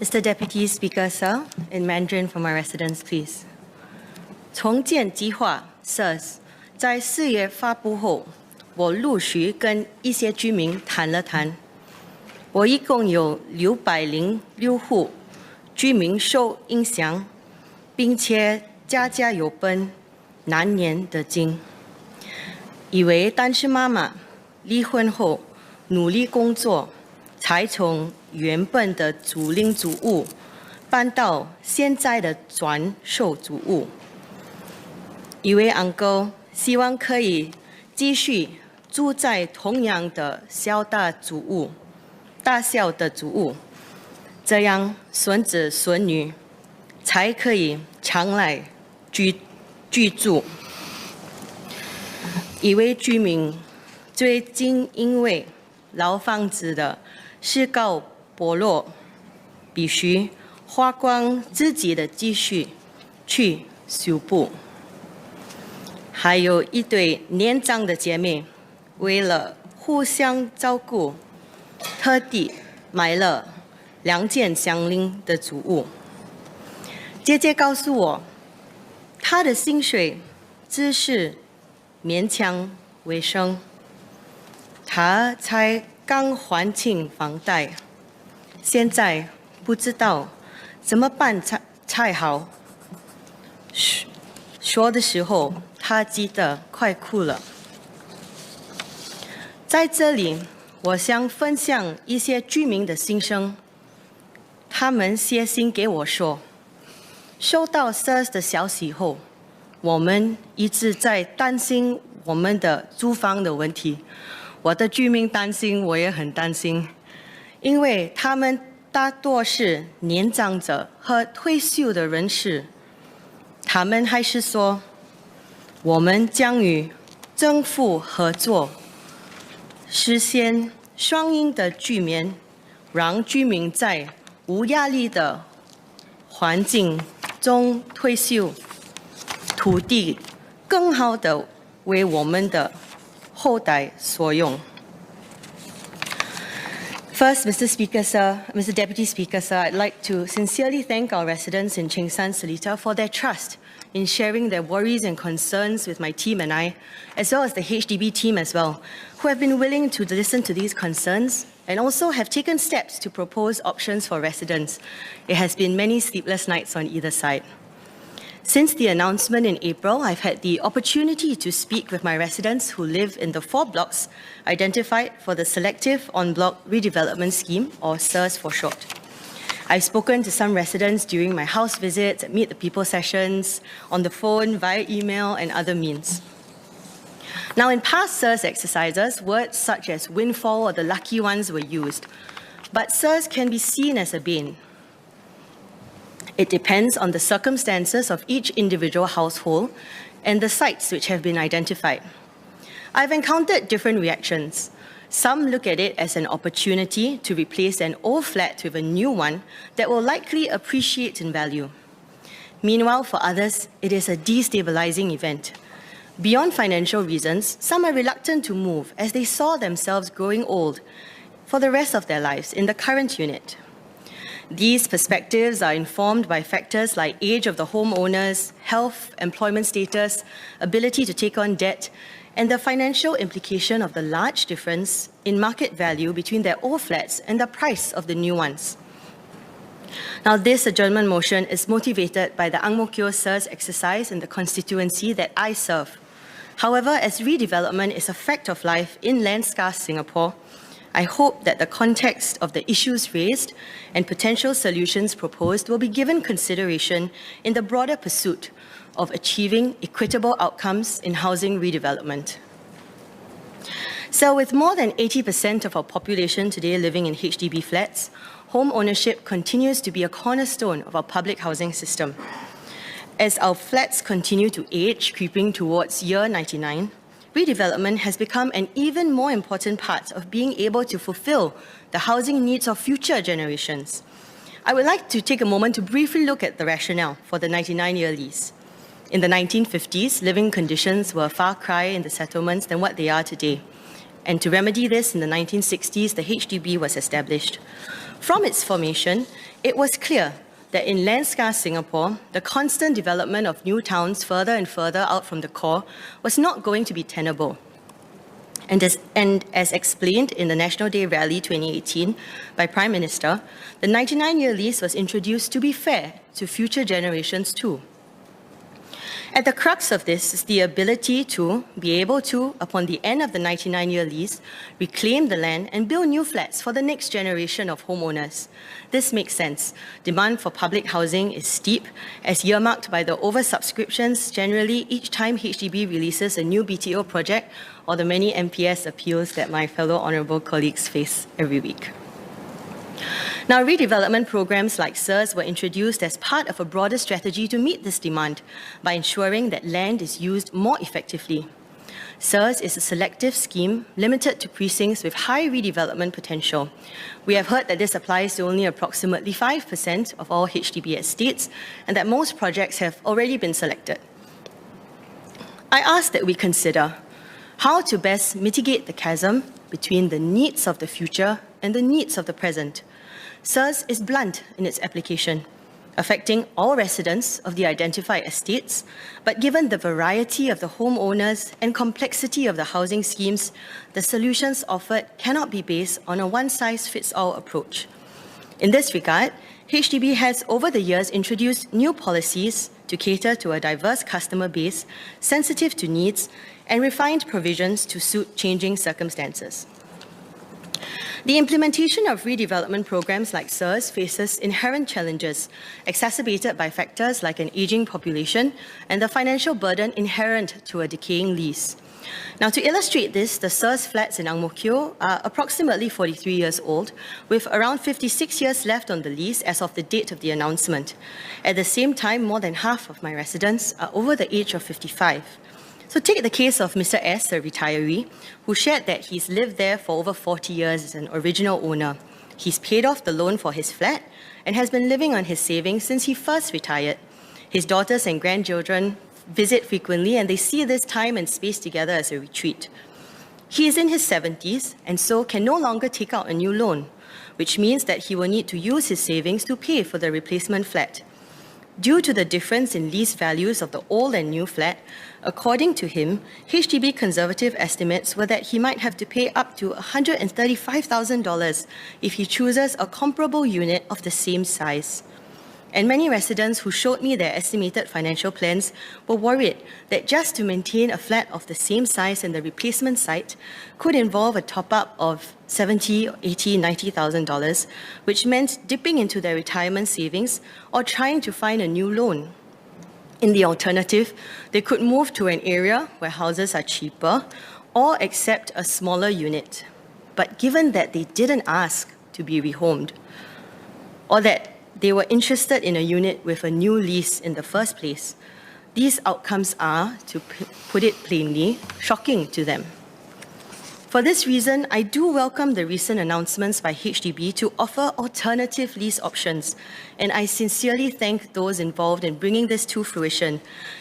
Mr. Deputy Speaker, sir, in Mandarin for my residents, please. 重建计划 SIRS 在4月发布后，我陆续跟一些居民谈了谈。我一共有606户居民受影响，并且家家有本难念的经。一位单身妈妈离婚后努力工作，才从原本的租赁租屋搬到现在的转售租屋。一位 uncle 希望可以继续住在同样的大小的租屋，这样孙子孙女才可以常来居住。一位居民最近因为老房子的市高剥落，必须花光自己的积蓄去修补。还有一对年长的姐妹，为了互相照顾，特地买了2间相邻的租屋。姐姐告诉我，她的薪水只是勉强维生，她才刚还清房贷，现在不知道怎么办才好。说的时候，她急得快哭了。在这里，我想分享一些居民的心声。他们写信给我说，收到 SIRS 的消息后，我们一直在担心我们的租房的问题。我的居民担心，我也很担心，因为他们大多是年长者和退休的人士。他们还是说，我们将与政府合作，实现双赢的局面，让居民在无压力的环境中退休，土地更好的为我们的后代所用。First, Mr. Deputy Speaker, sir, I'd like to sincerely thank our residents in Chengshan, Seletar for their trust in sharing their worries and concerns with my team and I, as well as the HDB team as well, who have been willing to listen to these concerns and also have taken steps to propose options for residents. It has been many sleepless nights on either side. Since the announcement in April, I've had the opportunity to speak with my residents who live in the 4 blocks identified for the Selective On-Block Redevelopment Scheme, or SIRS for short. I've spoken to some residents during my house visits, at Meet the People sessions, on the phone, via email, and other means. Now, in past SIRS exercises, words such as windfall or the lucky ones were used, but SIRS can be seen as a bane. It depends on the circumstances of each individual household and the sites which have been identified. I've encountered different reactions. Some look at it as an opportunity to replace an old flat with a new one that will likely appreciate in value. Meanwhile, for others, it is a destabilizing event. Beyond financial reasons, some are reluctant to move as they saw themselves growing old for the rest of their lives in the current unit. These perspectives are informed by factors like age of the homeowners, health, employment status, ability to take on debt, and the financial implication of the large difference in market value between their old flats and the price of the new ones. Now, this adjournment motion is motivated by the Ang Mo Kio SIRS exercise in the constituency that I serve. However, as redevelopment is a fact of life in land-scarce Singapore, I hope that the context of the issues raised and potential solutions proposed will be given consideration in the broader pursuit of achieving equitable outcomes in housing redevelopment. So, with more than 80% of our population today living in HDB flats, home ownership continues to be a cornerstone of our public housing system. As our flats continue to age, creeping towards year 99, redevelopment has become an even more important part of being able to fulfill the housing needs of future generations. I would like to take a moment to briefly look at the rationale for the 99-year lease. In the 1950s, living conditions were a far cry in the settlements than what they are today. And to remedy this, in the 1960s, the HDB was established. From its formation, it was clear that in land-scarce Singapore, the constant development of new towns further and further out from the core was not going to be tenable. And as explained in the National Day Rally 2018 by Prime Minister, the 99-year lease was introduced to be fair to future generations too. At the crux of this is the ability to be able to, upon the end of the 99-year lease, reclaim the land and build new flats for the next generation of homeowners. This makes sense. Demand for public housing is steep, as earmarked by the oversubscriptions generally each time HDB releases a new BTO project or the many MPS appeals that my fellow honourable colleagues face every week. Now, redevelopment programs like SERS were introduced as part of a broader strategy to meet this demand by ensuring that land is used more effectively. SERS is a selective scheme limited to precincts with high redevelopment potential. We have heard that this applies to only approximately 5% of all HDB estates and that most projects have already been selected. I ask that we consider how to best mitigate the chasm between the needs of the future and the needs of the present. SERS is blunt in its application, affecting all residents of the identified estates, but given the variety of the homeowners and complexity of the housing schemes, the solutions offered cannot be based on a one-size-fits-all approach. In this regard, HDB has over the years introduced new policies to cater to a diverse customer base, sensitive to needs, and refined provisions to suit changing circumstances. The implementation of redevelopment programs like SERS faces inherent challenges, exacerbated by factors like an aging population and the financial burden inherent to a decaying lease. Now, to illustrate this, the SERS flats in Ang Mo Kio are approximately 43 years old, with around 56 years left on the lease as of the date of the announcement. At the same time, more than half of my residents are over the age of 55. So take the case of Mr. S, a retiree, who shared that he's lived there for over 40 years as an original owner. He's paid off the loan for his flat and has been living on his savings since he first retired. His daughters and grandchildren visit frequently and they see this time and space together as a retreat. He is in his 70s and so can no longer take out a new loan, which means that he will need to use his savings to pay for the replacement flat. Due to the difference in lease values of the old and new flat, according to him, HDB conservative estimates were that he might have to pay up to $135,000 if he chooses a comparable unit of the same size. And many residents who showed me their estimated financial plans were worried that just to maintain a flat of the same size in the replacement site could involve a top-up of $70,000, $80,000, $90,000, which meant dipping into their retirement savings or trying to find a new loan. In the alternative, they could move to an area where houses are cheaper or accept a smaller unit. But given that they didn't ask to be rehomed, or that they were interested in a unit with a new lease in the first place, these outcomes are, to put it plainly, shocking to them. For this reason, I do welcome the recent announcements by HDB to offer alternative lease options, and I sincerely thank those involved in bringing this to fruition,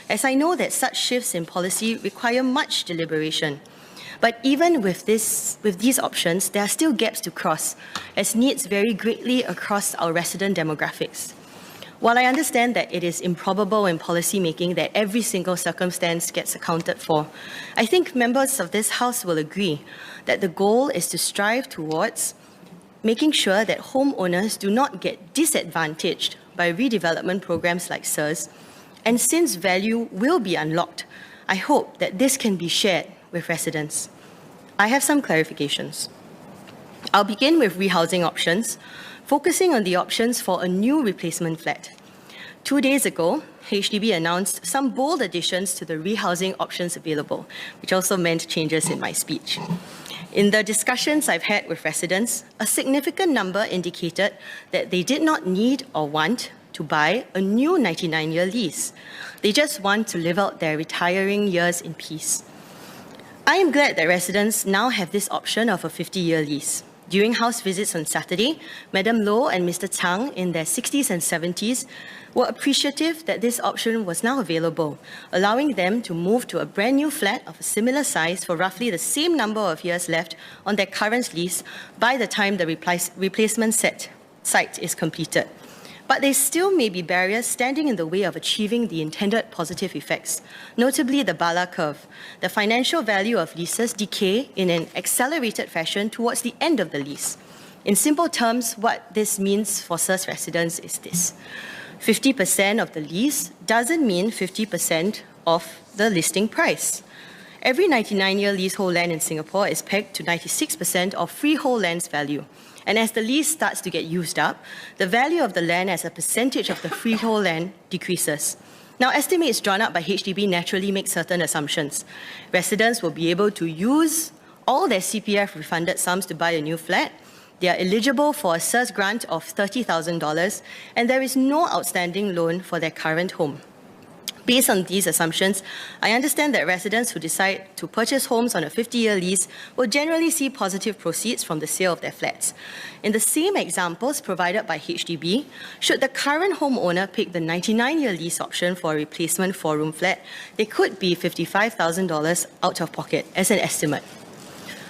as I know that such shifts in policy require much deliberation. But even with these options, there are still gaps to cross, as needs vary greatly across our resident demographics. While I understand that it is improbable in policy making that every single circumstance gets accounted for, I think members of this House will agree that the goal is to strive towards making sure that homeowners do not get disadvantaged by redevelopment programs like SERS, and since value will be unlocked, I hope that this can be shared with residents. I have some clarifications. I'll begin with rehousing options, focusing on the options for a new replacement flat. 2 days ago, HDB announced some bold additions to the rehousing options available, which also meant changes in my speech. In the discussions I've had with residents, a significant number indicated that they did not need or want to buy a new 99-year lease. They just want to live out their retiring years in peace. I am glad that residents now have this option of a 50-year lease. During house visits on Saturday, Madam Loh and Mr. Tang, in their 60s and 70s, were appreciative that this option was now available, allowing them to move to a brand new flat of a similar size for roughly the same number of years left on their current lease by the time the replacement set site is completed. But there still may be barriers standing in the way of achieving the intended positive effects, notably the Bala curve. The financial value of leases decay in an accelerated fashion towards the end of the lease. In simple terms, what this means for SERS residents is this. 50% of the lease doesn't mean 50% of the listing price. Every 99-year leasehold land in Singapore is pegged to 96% of freehold land's value. And as the lease starts to get used up, the value of the land as a percentage of the freehold land decreases. Now, estimates drawn up by HDB naturally make certain assumptions. Residents will be able to use all their CPF refunded sums to buy a new flat. They are eligible for a SERS grant of $30,000, and there is no outstanding loan for their current home. Based on these assumptions, I understand that residents who decide to purchase homes on a 50-year lease will generally see positive proceeds from the sale of their flats. In the same examples provided by HDB, should the current homeowner pick the 99-year lease option for a replacement 4-room flat, they could be $55,000 out of pocket as an estimate.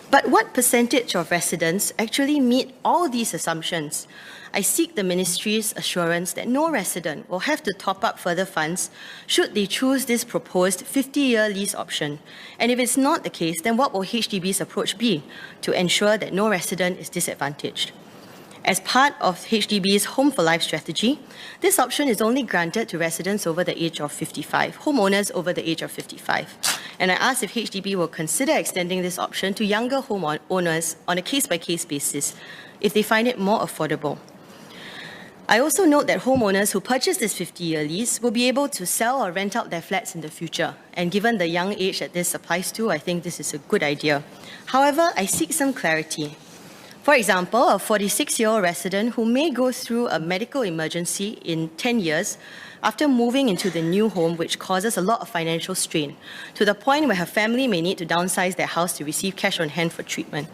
But what percentage of residents actually meet all these assumptions? I seek the Ministry's assurance that no resident will have to top up further funds should they choose this proposed 50-year lease option. And if it's not the case, then what will HDB's approach be to ensure that no resident is disadvantaged? As part of HDB's Home for Life strategy, this option is only granted to residents over the age of 55, homeowners over the age of 55. And I ask if HDB will consider extending this option to younger homeowners on a case-by-case basis if they find it more affordable. I also note that homeowners who purchase this 50-year lease will be able to sell or rent out their flats in the future. And given the young age that this applies to, I think this is a good idea. However, I seek some clarity. For example, a 46-year-old resident who may go through a medical emergency in 10 years after moving into the new home, which causes a lot of financial strain, to the point where her family may need to downsize their house to receive cash on hand for treatment.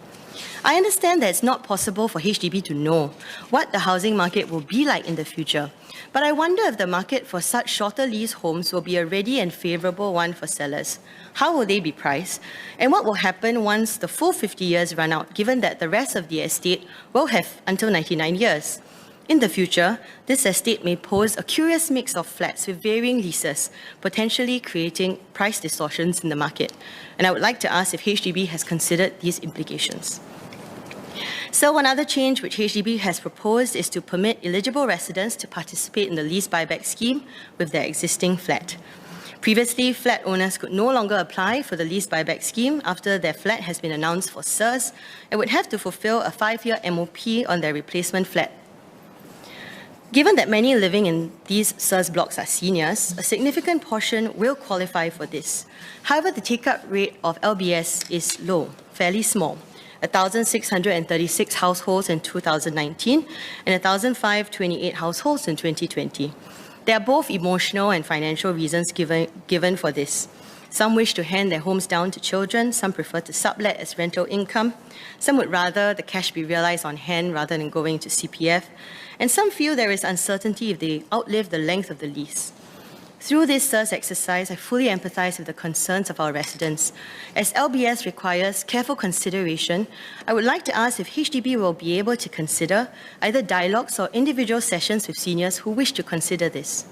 I understand that it's not possible for HDB to know what the housing market will be like in the future, but I wonder if the market for such shorter lease homes will be a ready and favourable one for sellers. How will they be priced? And what will happen once the full 50 years run out, given that the rest of the estate will have until 99 years? In the future, this estate may pose a curious mix of flats with varying leases, potentially creating price distortions in the market. And I would like to ask if HDB has considered these implications. So one other change which HDB has proposed is to permit eligible residents to participate in the lease buyback scheme with their existing flat. Previously, flat owners could no longer apply for the lease buyback scheme after their flat has been announced for SERS and would have to fulfill a 5-year MOP on their replacement flat. Given that many living in these SERS blocks are seniors, a significant portion will qualify for this. However, the take-up rate of LBS is low, fairly small. 1,636 households in 2019 and 1,528 households in 2020. There are both emotional and financial reasons given for this. Some wish to hand their homes down to children, some prefer to sublet as rental income, some would rather the cash be realised on hand rather than going to CPF, and some feel there is uncertainty if they outlive the length of the lease. Through this SERS exercise, I fully empathise with the concerns of our residents. As LBS requires careful consideration, I would like to ask if HDB will be able to consider either dialogues or individual sessions with seniors who wish to consider this.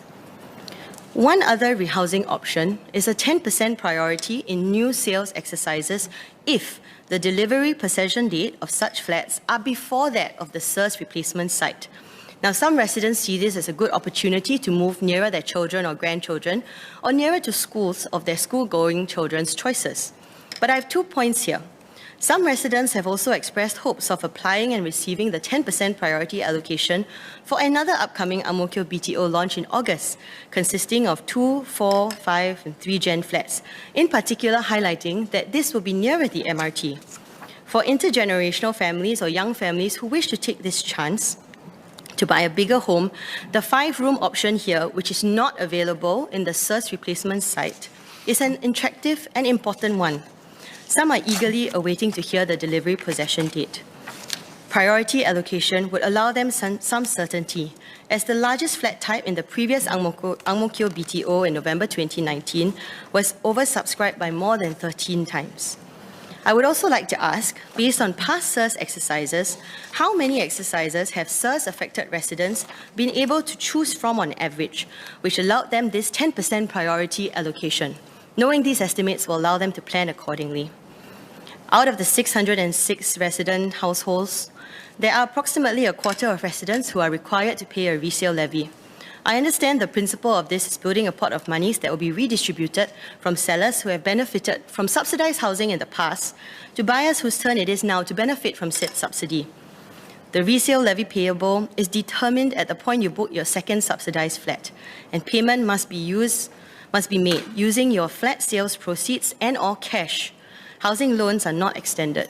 One other rehousing option is a 10% priority in new sales exercises if the delivery possession date of such flats are before that of the SERS replacement site. Now, some residents see this as a good opportunity to move nearer their children or grandchildren or nearer to schools of their school-going children's choices. But I have 2 points here. Some residents have also expressed hopes of applying and receiving the 10% priority allocation for another upcoming Ang Mo Kio BTO launch in August, consisting of 2, 4, 5 and 3 gen flats, in particular highlighting that this will be nearer the MRT. For intergenerational families or young families who wish to take this chance to buy a bigger home, the 5-room option here, which is not available in the SERS replacement site, is an attractive and important one. Some are eagerly awaiting to hear the delivery possession date. Priority allocation would allow them some certainty, as the largest flat type in the previous Ang Mo Kio BTO in November 2019 was oversubscribed by more than 13 times. I would also like to ask, based on past SIRS exercises, how many exercises have SIRS-affected residents been able to choose from on average, which allowed them this 10% priority allocation? Knowing these estimates will allow them to plan accordingly. Out of the 606 resident households, there are approximately a quarter of residents who are required to pay a resale levy. I understand the principle of this is building a pot of monies that will be redistributed from sellers who have benefited from subsidized housing in the past to buyers whose turn it is now to benefit from said subsidy. The resale levy payable is determined at the point you book your second subsidized flat, and payment must be made using your flat sales proceeds and/or cash. Housing loans are not extended.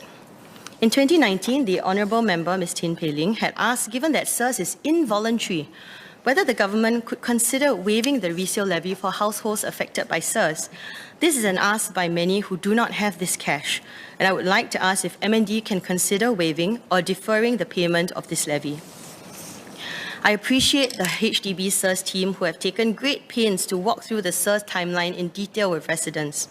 In 2019, the Honourable Member, Ms. Tin Pei Ling, had asked, given that SIRS is involuntary, whether the government could consider waiving the resale levy for households affected by SIRS. This is an ask by many who do not have this cash, and I would like to ask if MND can consider waiving or deferring the payment of this levy. I appreciate the HDB SIRS team who have taken great pains to walk through the SIRS timeline in detail with residents.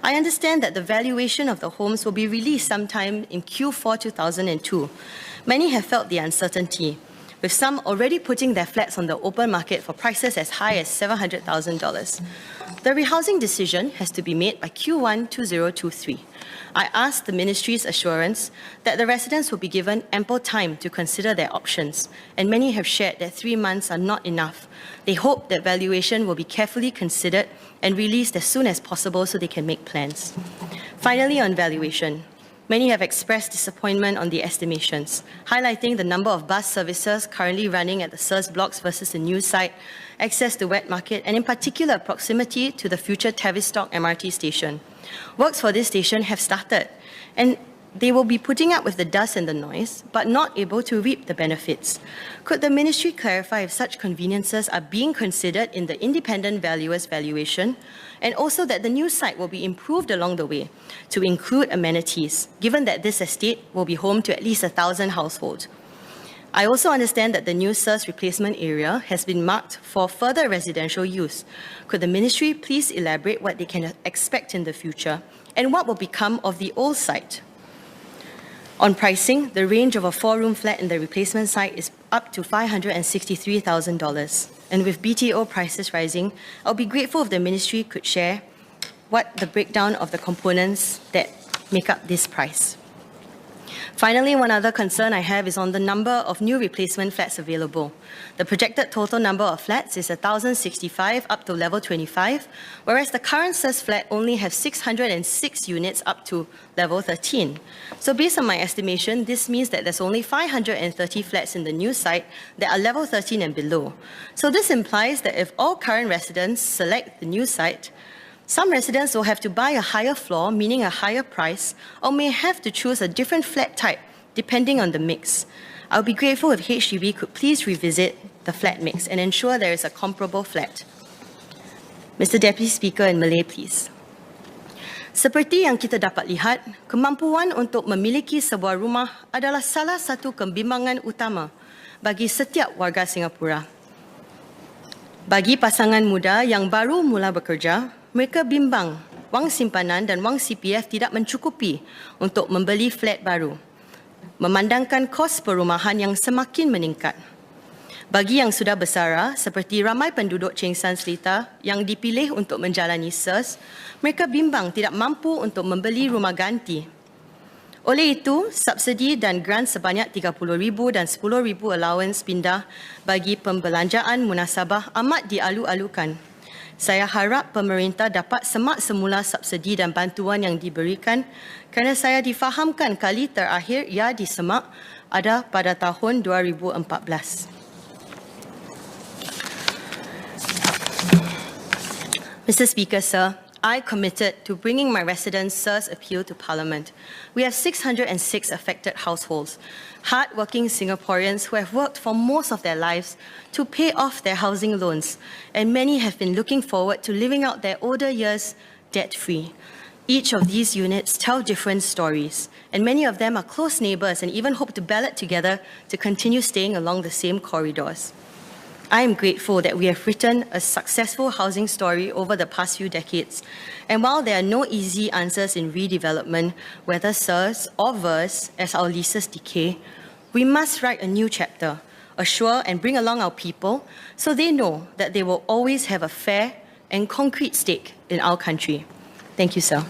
I understand that the valuation of the homes will be released sometime in Q4 2002. Many have felt the uncertainty, with some already putting their flats on the open market for prices as high as $700,000. The rehousing decision has to be made by Q1 2023. I ask the Ministry's assurance that the residents will be given ample time to consider their options, and many have shared that 3 months are not enough. They hope that valuation will be carefully considered and released as soon as possible so they can make plans. Finally, on valuation. Many have expressed disappointment on the estimations, highlighting the number of bus services currently running at the SIRS blocks versus the new site, access to wet market, and in particular proximity to the future Tavistock MRT station. Works for this station have started, and they will be putting up with the dust and the noise, but not able to reap the benefits. Could the Ministry clarify if such conveniences are being considered in the independent valuer's valuation, and also that the new site will be improved along the way to include amenities, given that this estate will be home to at least 1,000 households? I also understand that the new SIRS replacement area has been marked for further residential use. Could the Ministry please elaborate what they can expect in the future, and what will become of the old site? On pricing, the range of a 4-room flat in the replacement site is up to $563,000. And with BTO prices rising, I'll be grateful if the Ministry could share what the breakdown of the components that make up this price. Finally, one other concern I have is on the number of new replacement flats available. The projected total number of flats is 1,065 up to level 25, whereas the current SIRS flat only has 606 units up to level 13. So based on my estimation, this means that there's only 530 flats in the new site that are level 13 and below. So this implies that if all current residents select the new site, some residents will have to buy a higher floor, meaning a higher price, or may have to choose a different flat type, depending on the mix. I'll be grateful if HDB could please revisit the flat mix and ensure there is a comparable flat. Mr. Deputy Speaker, in Malay, please. Seperti yang kita dapat lihat, kemampuan untuk memiliki sebuah rumah adalah salah satu kebimbangan utama bagi setiap warga Singapura. Bagi pasangan muda yang baru mula bekerja, mereka bimbang wang simpanan dan wang CPF tidak mencukupi untuk membeli flat baru, memandangkan kos perumahan yang semakin meningkat. Bagi yang sudah bersara, seperti ramai penduduk Cheng San Selita yang dipilih untuk menjalani SIRS, mereka bimbang tidak mampu untuk membeli rumah ganti. Oleh itu, subsidi dan grant sebanyak RM30,000 dan RM10,000 allowance pindah bagi pembelanjaan munasabah amat dialu-alukan. Saya harap pemerintah dapat semak semula subsidi dan bantuan yang diberikan kerana saya difahamkan kali terakhir ia disemak ada pada tahun 2014. Mr. Speaker, sir, I committed to bringing my residents' SIRS appeal to Parliament. We have 606 affected households, hard-working Singaporeans who have worked for most of their lives to pay off their housing loans, and many have been looking forward to living out their older years debt-free. Each of these units tell different stories, and many of them are close neighbours and even hope to ballot together to continue staying along the same corridors. I am grateful that we have written a successful housing story over the past few decades. And while there are no easy answers in redevelopment, whether sirs or verse, as our leases decay, we must write a new chapter, assure and bring along our people so they know that they will always have a fair and concrete stake in our country. Thank you, sir.